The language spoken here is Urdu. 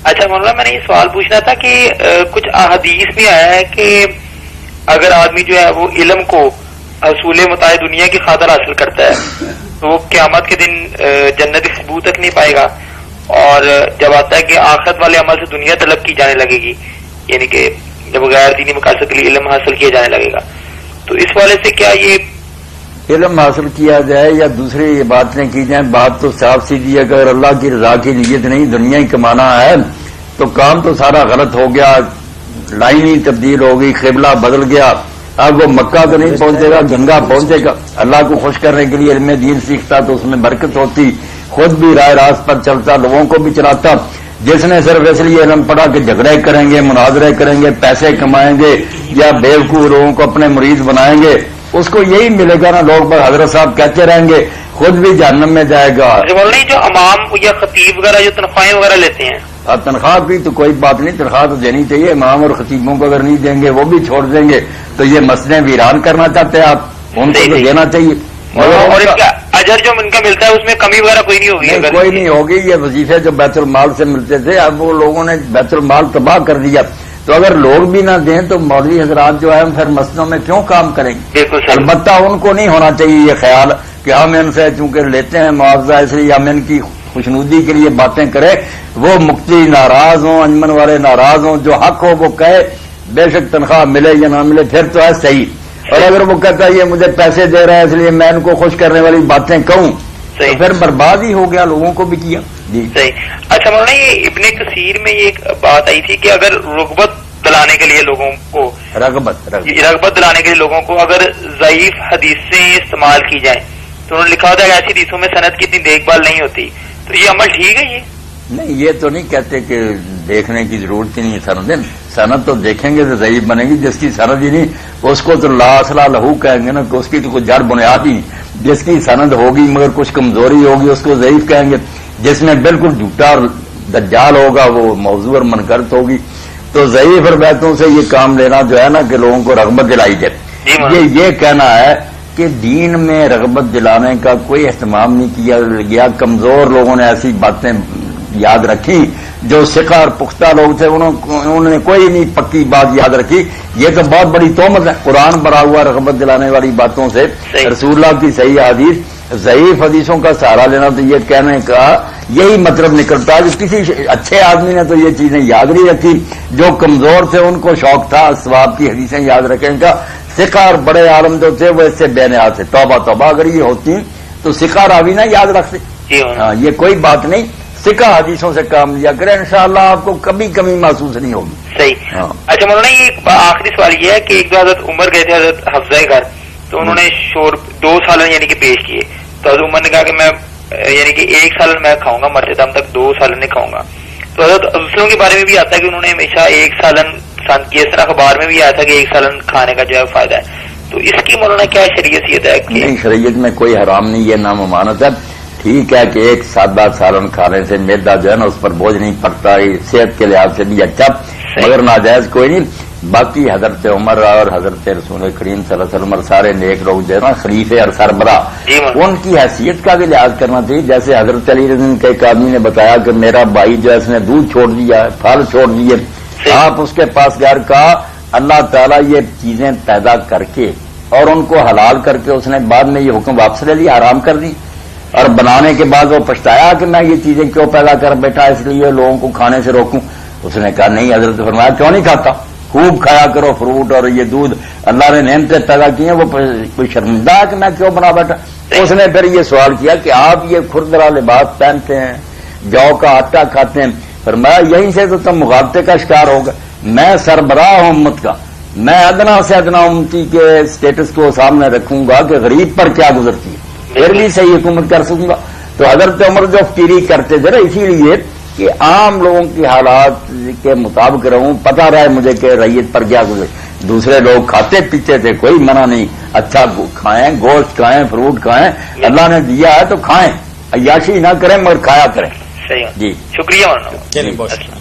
اچھا مولانا میں نے یہ سوال پوچھنا تھا کہ کچھ احادیث میں آیا ہے کہ اگر آدمی جو ہے وہ علم کو حصول متاع دنیا کی خاطر حاصل کرتا ہے تو وہ قیامت کے دن جنت کی خوشبو تک نہیں پائے گا، اور جب آتا ہے کہ آخرت والے عمل سے دنیا طلب کی جانے لگے گی، یعنی کہ جب غیر دینی مقاصد کے لیے علم حاصل کیا جانے لگے گا، تو اس والے سے کیا یہ علم حاصل کیا جائے یا دوسری باتیں کی جائیں، بات تو صاف سیدھی ہے کہ اگر اللہ کی رضا کی نیت نہیں دنیا ہی کمانا ہے تو کام تو سارا غلط ہو گیا، لائن ہی تبدیل ہو گئی، قبلہ بدل گیا، اب وہ مکہ تو نہیں پہنچے گا، گنگا پہنچے گا۔ اللہ کو خوش کرنے کے لیے علم دین سیکھتا تو اس میں برکت ہوتی، خود بھی راہ راست پر چلتا، لوگوں کو بھی چلاتا۔ جس نے صرف اس لیے علم پڑھا کہ جھگڑے کریں گے، مناظرے کریں گے، پیسے کمائیں گے یا بیوقوف لوگوں کو اپنے مریض بنائیں گے، اس کو یہی ملے گا نا، لوگ بس حضرت صاحب کہتے رہیں گے، خود بھی جہنم میں جائے گا۔ جو امام یا خطیب وغیرہ جو تنخواہیں وغیرہ لیتے ہیں، اب تنخواہ کی تو کوئی بات نہیں، تنخواہ تو دینی چاہیے، امام اور خطیبوں کو اگر نہیں دیں گے وہ بھی چھوڑ دیں گے تو یہ مسجدیں ویران کرنا چاہتے ہیں آپ، ان کو تو دینا چاہیے۔ اور اس کا اجر جو ان کا ملتا ہے اس میں کمی وغیرہ کوئی نہیں ہوگی؟ کوئی نہیں ہوگی، یہ وظیفے جو بیت المال سے ملتے تھے اب وہ لوگوں نے بیت المال تباہ کر دیا، تو اگر لوگ بھی نہ دیں تو مولوی حضرات جو ہے پھر مسجدوں میں کیوں کام کریں گے؟ البتہ ان کو نہیں ہونا چاہیے یہ خیال کہ ہم ان سے چونکہ لیتے ہیں معاوضہ اس لیے ہم ان کی خوشنودی کے لیے باتیں کریں، وہ مفتی ناراض ہوں، انجمن والے ناراض ہوں، جو حق ہو وہ کہے، بے شک تنخواہ ملے یا نہ ملے پھر تو ہے صحیح، اور اگر وہ کہتا ہے یہ مجھے پیسے دے رہا ہے اس لیے میں ان کو خوش کرنے والی باتیں کہوں تو پھر برباد ہی ہو گیا، لوگوں کو بھی کیا۔ جی صحیح۔ اچھا مولانا یہ ابن کثیر میں یہ ایک بات آئی تھی کہ اگر رغبت دلانے کے لیے لوگوں کو رغبت دلانے کے لیے لوگوں کو اگر ضعیف حدیثیں استعمال کی جائیں تو انہوں نے لکھا ہوتا ہے کہ ایسی حدیثوں میں سند کی اتنی دیکھ بھال نہیں ہوتی، تو یہ عمل ٹھیک ہے؟ یہ نہیں، یہ تو نہیں کہتے کہ دیکھنے کی ضرورت ہی نہیں ہے، سند تو دیکھیں گے تو ضعیف بنے گی، جس کی سند ہی نہیں اس کو تو لا اصلہ لہو کہیں گے نا، کہ اس کی تو کوئی جڑ بنیاد ہی نہیں، جس کی سند ہوگی مگر کچھ کمزوری ہوگی اس کو ضعیف کہیں گے، جس میں بالکل جھوٹا اور دجال ہوگا وہ موضوع اور منکرت ہوگی، تو ضعیف روایتوں سے یہ کام لینا جو ہے نا کہ لوگوں کو رغبت دلائی جائے، یہ کہنا ہے کہ دین میں رغبت دلانے کا کوئی اہتمام نہیں کیا گیا، کمزور لوگوں نے ایسی باتیں یاد رکھی، جو ثقہ اور پختہ لوگ تھے انہوں نے کوئی نہیں پکی بات یاد رکھی، یہ تو بہت بڑی تہمت ہے، قرآن بھرا ہوا رغبت دلانے والی باتوں سے، رسول اللہ کی صحیح حدیث، ضعیف حدیثوں کا سہارا لینا، تو یہ کہنے کا یہی مطلب نکلتا ہے کہ کسی اچھے آدمی نے تو یہ چیزیں یاد نہیں رکھی، جو کمزور تھے ان کو شوق تھا ثواب کی حدیثیں یاد رکھنے کا، ثقہ اور بڑے عالم جو تھے وہ اس سے بے نیاز تھے، توبہ توبہ اگر یہ ہوتی تو ثقہ راوی نہ یاد رکھتے، ہاں یہ کوئی بات نہیں، ثقہ حدیثوں سے کام لیا کریں، انشاءاللہ آپ کو کبھی کمی محسوس نہیں ہوگی۔ صحیح۔ اچھا مولانا یہ آخری سوال یہ ہے کہ ایک دو حضرت عمر گئے تھے حضرت حفظہ گھر، تو انہوں نے شور 2 سالن یعنی کہ پیش کیے، تو حضرت عمر نے کہا کہ میں یعنی کہ 1 سالن میں کھاؤں گا، مرتے دم تک 2 سالن نہیں کھاؤں گا، تو حضرت دوسروں کے بارے میں بھی آتا ہے کہ انہوں نے ہمیشہ 1 سالن کی، اس طرح اخبار میں بھی آیا تھا کہ 1 سالن کھانے کا جو ہے فائدہ ہے، تو اس کی مولانا کیا شریعت ہے؟ نہیں، شریعت میں کوئی حرام نہیں، یہ ناممانت ہے، ٹھیک ہے کہ 1 سادہ سالن کھانے سے میدا جو ہے نا اس پر بوجھ نہیں پڑتا، صحت کے لحاظ سے بھی اچھا، مگر ناجائز کوئی نہیں۔ باقی حضرت عمر اور حضرت رسول کریم صلی اللہ علیہ وسلم اور سارے نیک لوگ جو ہے نا خلیفے اور سربراہ، ان کی حیثیت کا بھی لحاظ کرنا چاہیے، جیسے حضرت علی رضی اللہ کے ایک آدمی نے بتایا کہ میرا بھائی جو ہے اس نے دودھ چھوڑ دیا ہے، پھل چھوڑ دیے، آپ اس کے پاس گھر کا اللہ تعالیٰ یہ چیزیں پیدا کر کے اور ان کو حلال کر کے اس نے بعد میں یہ حکم واپس لے لیا، حرام کر دی، اور بنانے کے بعد وہ پچھتایا کہ میں یہ چیزیں کیوں پیدا کر بیٹھا اس لیے لوگوں کو کھانے سے روکوں، اس نے کہا نہیں، حضرت فرمایا کیوں نہیں کھاتا، خوب کھایا کرو فروٹ اور یہ دودھ، اللہ نے نعمتیں پیدا کی ہیں، وہ کوئی شرمندہ ہے کہ میں کیوں بنا بیٹھا؟ اس نے پھر یہ سوال کیا کہ آپ یہ کھردرا لباس پہنتے ہیں، جو کا آٹا کھاتے ہیں، فرمایا یہیں سے تو تم مغالطے کا شکار ہوگا، میں سربراہ ہوں امت کا، میں ادنا سے ادنا امتی کے اسٹیٹس کو سامنے رکھوں گا کہ غریب پر کیا گزرتی ہے، پھر بھی صحیح حکومت کر سکوں گا۔ تو حضرت عمر جو فکری کرتے تھے نا، اسی لیے کہ عام لوگوں کی حالات کے مطابق رہوں، پتہ رہے مجھے کہ ریت پر کیا گزرے، دوسرے لوگ کھاتے پیتے تھے، کوئی منع نہیں، اچھا کھائیں، گوشت کھائیں، فروٹ کھائیں، اللہ نے دیا ہے تو کھائیں، عیاشی نہ کریں مگر کھایا کریں۔ صحیح جی شکریہ مولانا۔